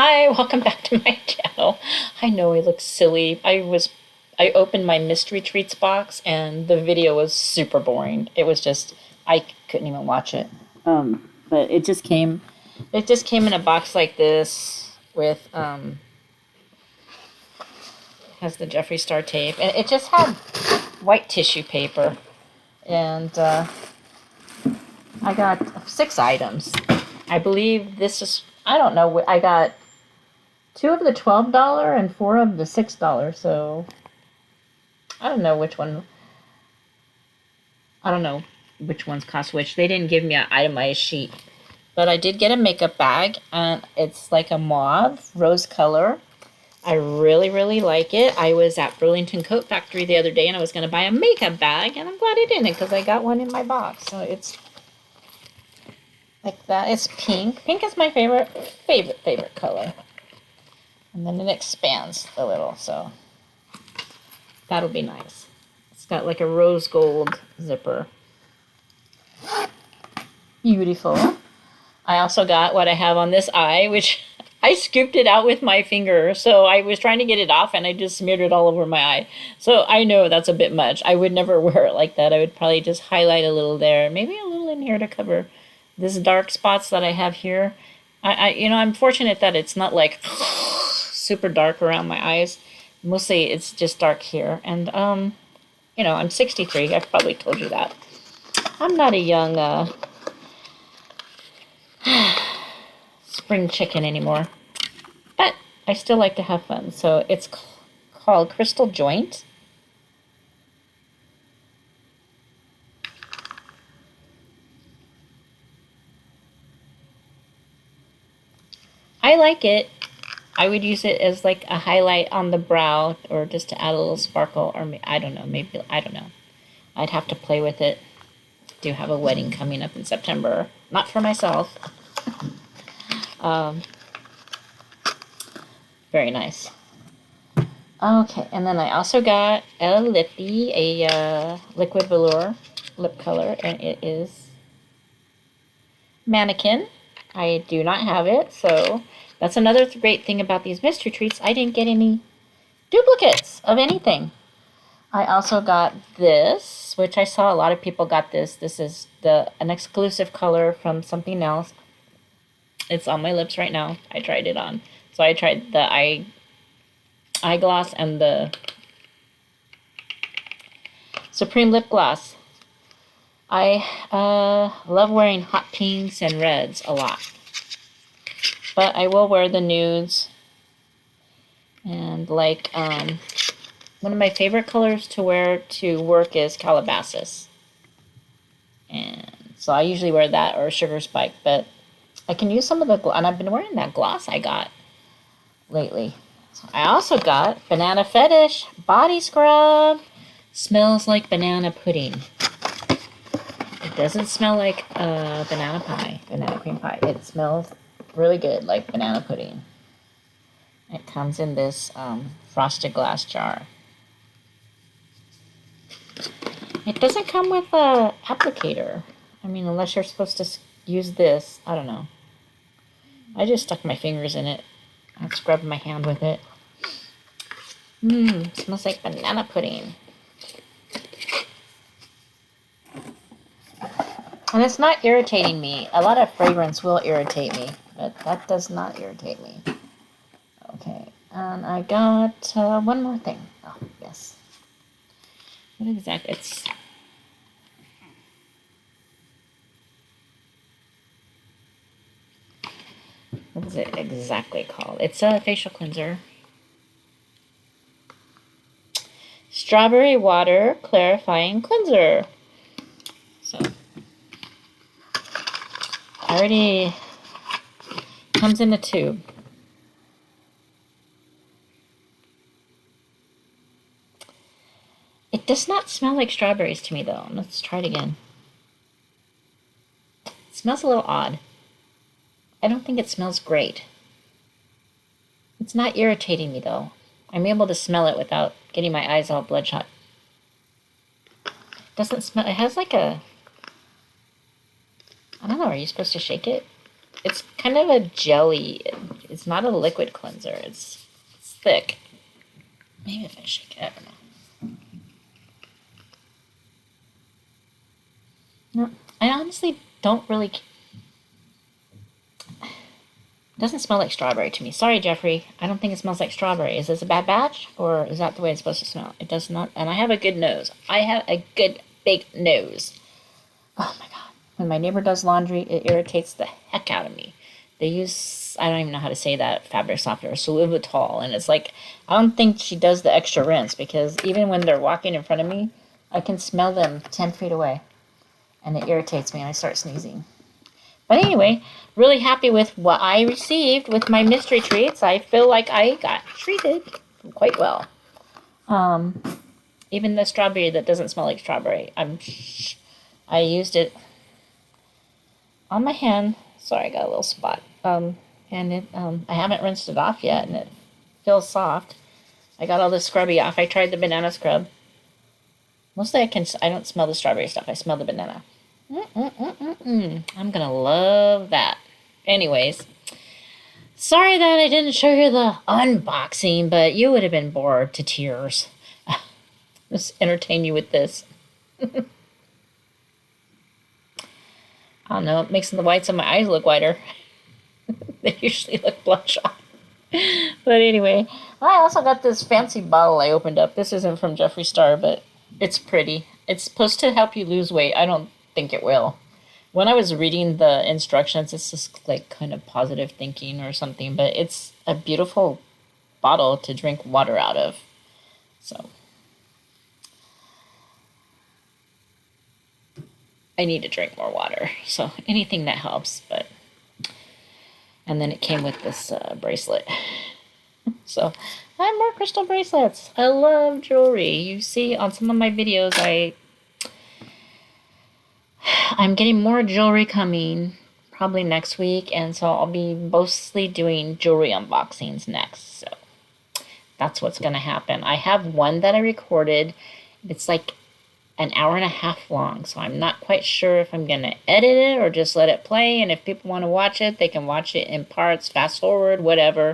Hi, welcome back to my channel. I know I look silly. I opened my mystery treats box and the video was super boring. It was just I couldn't even watch it. But it just came in a box like this with has the Jeffree Star tape, and it just had white tissue paper. And I got 6 items. I believe this is, I don't know, I got 2 of the $12 and 4 of the $6. So I don't know which one. I don't know which ones cost which. They didn't give me an itemized sheet. But I did get a makeup bag, and it's like a mauve rose color. I really, really like it. I was at Burlington Coat Factory the other day, and I was going to buy a makeup bag, and I'm glad I didn't because I got one in my box. So it's like that. It's pink. Pink is my favorite color. And then it expands a little, so that'll be nice. It's got like a rose gold zipper. Beautiful. I also got what I have on this eye, which I scooped it out with my finger. So I was trying to get it off and I just smeared it all over my eye. So I know that's a bit much. I would never wear it like that. I would probably just highlight a little there, maybe a little in here to cover this dark spots that I have here. I'm fortunate that it's not like super dark around my eyes. Mostly it's just dark here. And, I'm 63. I've probably told you that. I'm not a young spring chicken anymore. But I still like to have fun. So it's called Crystal Joint. I like it. I would use it as like a highlight on the brow or just to add a little sparkle, or I don't know, maybe, I don't know. I'd have to play with it. Do have a wedding coming up in September. Not for myself. Very nice. Okay, and then I also got a lippy, a liquid velour lip color, and it is Mannequin. I do not have it, so that's another great thing about these mystery treats. I didn't get any duplicates of anything. I also got this, which I saw a lot of people got this. This is an exclusive color from something else. It's on my lips right now. I tried it on. So I tried the eye gloss and the Supreme lip gloss. I love wearing hot pinks and reds a lot. But I will wear the nudes. And like, one of my favorite colors to wear to work is Calabasas. And so I usually wear that or Sugar Spike. But I can use some of the gloss. And I've been wearing that gloss I got lately. So I also got Banana Fetish Body Scrub. Smells like banana pudding. It doesn't smell like banana cream pie. It smells really good, like banana pudding. It comes in this frosted glass jar. It doesn't come with a applicator. I mean, unless you're supposed to use this. I don't know. I just stuck my fingers in it. I scrubbed my hand with it. Smells like banana pudding. And it's not irritating me. A lot of fragrance will irritate me, but that does not irritate me. Okay, and I got one more thing. Oh, yes. What exactly? What is it exactly called? It's a facial cleanser. Strawberry Water Clarifying Cleanser. So, already comes in a tube. It does not smell like strawberries to me, though. Let's try it again. It smells a little odd. I don't think it smells great. It's not irritating me, though. I'm able to smell it without getting my eyes all bloodshot. It doesn't smell... It has like a... I don't know. Are you supposed to shake it? It's kind of a jelly. it's not a liquid cleanser. It's thick. Maybe if I shake it, I don't know. No, I honestly don't really. It doesn't smell like strawberry to me. Sorry, Jeffree. I don't think it smells like strawberry. Is this a bad batch, or is that the way it's supposed to smell? It does not. And I have a good nose. I have a good big nose. Oh my god. When my neighbor does laundry, it irritates the heck out of me. They use, I don't even know how to say that, fabric softener, Solubitol. And it's like, I don't think she does the extra rinse, because even when they're walking in front of me, I can smell them 10 feet away. And it irritates me and I start sneezing. But anyway, really happy with what I received with my mystery treats. I feel like I got treated quite well. Even the strawberry that doesn't smell like strawberry. I used it on my hand. Sorry, I got a little spot. And it I haven't rinsed it off yet, and it feels soft. I got all the scrubby off. I tried the banana scrub. Mostly I don't smell the strawberry stuff. I smell the banana. I'm gonna love that. Anyways, sorry that I didn't show you the unboxing, but you would have been bored to tears. Just entertain you with this. I don't know, it makes the whites of my eyes look whiter. They usually look bloodshot. But anyway, I also got this fancy bottle I opened up. This isn't from Jeffree Star, but it's pretty. It's supposed to help you lose weight. I don't think it will. When I was reading the instructions, it's just like kind of positive thinking or something, but it's a beautiful bottle to drink water out of. So I need to drink more water, so anything that helps. But and then it came with this bracelet. So I have more crystal bracelets. I love jewelry. You see on some of my videos, I'm getting more jewelry coming probably next week, and so I'll be mostly doing jewelry unboxings next. So that's what's going to happen. I have one that I recorded. It's like an hour and a half long, so I'm not quite sure if I'm going to edit it or just let it play, and if people want to watch it, they can watch it in parts, fast forward, whatever,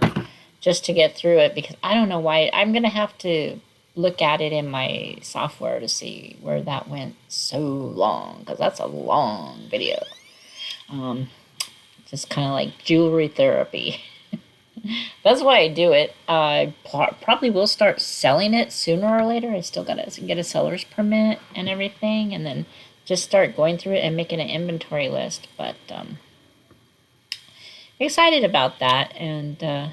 just to get through it, because I don't know why. I'm going to have to look at it in my software to see where that went so long, because that's a long video. Just kind of like jewelry therapy. That's why I do it. I probably will start selling it sooner or later. I still gotta get a seller's permit and everything, and then just start going through it and making an inventory list. But excited about that, and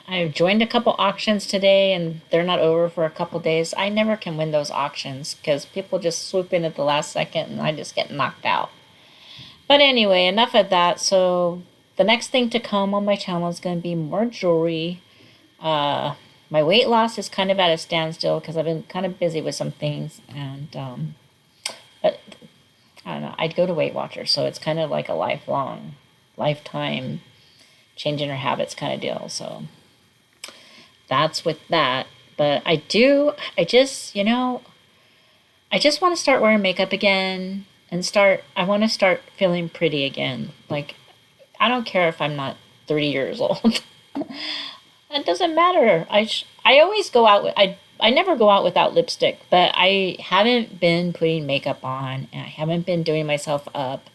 I joined a couple auctions today, and they're not over for a couple days. I never can win those auctions because people just swoop in at the last second, and I just get knocked out. But anyway, enough of that. So the next thing to come on my channel is going to be more jewelry. My weight loss is kind of at a standstill because I've been kind of busy with some things, and but I don't know. I'd go to Weight Watchers, so it's kind of like a lifetime changing her habits kind of deal. So that's with that. But I just want to start wearing makeup again, and I want to start feeling pretty again. Like, I don't care if I'm not 30 years old. It doesn't matter. I always go out with, I never go out without lipstick, but I haven't been putting makeup on, and I haven't been doing myself up.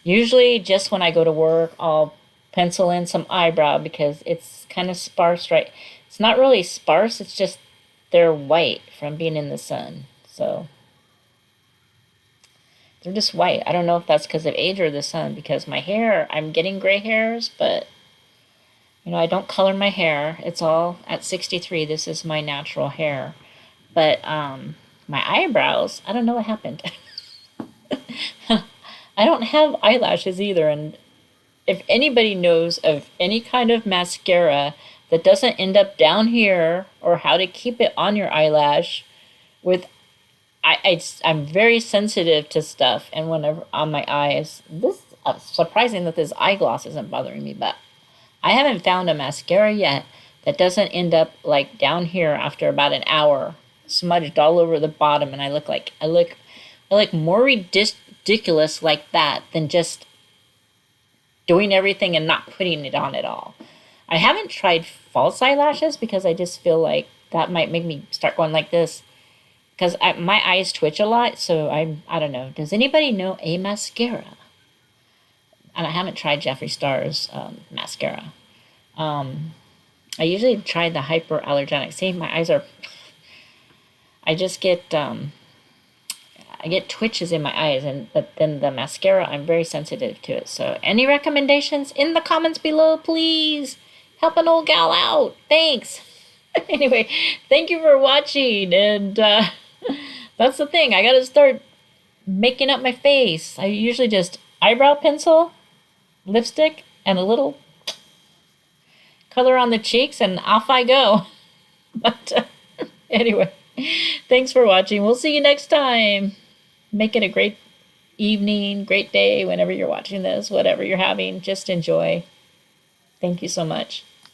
Usually just when I go to work, I'll pencil in some eyebrow because it's kind of sparse, right? It's not really sparse, it's just they're white from being in the sun. So they're just white. I don't know if that's because of age or the sun, because my hair, I'm getting gray hairs, but I don't color my hair. It's all at 63. This is my natural hair. But my eyebrows, I don't know what happened. I don't have eyelashes either, and if anybody knows of any kind of mascara that doesn't end up down here, or how to keep it on your eyelash, I'm very sensitive to stuff, and whenever on my eyes, this surprising that this eye gloss isn't bothering me, but I haven't found a mascara yet that doesn't end up like down here after about an hour, smudged all over the bottom, and I look more ridiculous like that than just doing everything and not putting it on at all. I haven't tried false eyelashes because I just feel like that might make me start going like this. Because my eyes twitch a lot, so I don't know. Does anybody know a mascara? And I haven't tried Jeffree Star's mascara. I usually try the hyperallergenic. See, my eyes are... I just get... I get twitches in my eyes, but then the mascara, I'm very sensitive to it. So any recommendations in the comments below, please? Help an old gal out. Thanks. Anyway, thank you for watching. And that's the thing. I got to start making up my face. I usually just eyebrow pencil, lipstick, and a little color on the cheeks, and off I go. But anyway, thanks for watching. We'll see you next time. Make it a great evening, great day, whenever you're watching this, whatever you're having. Just enjoy. Thank you so much.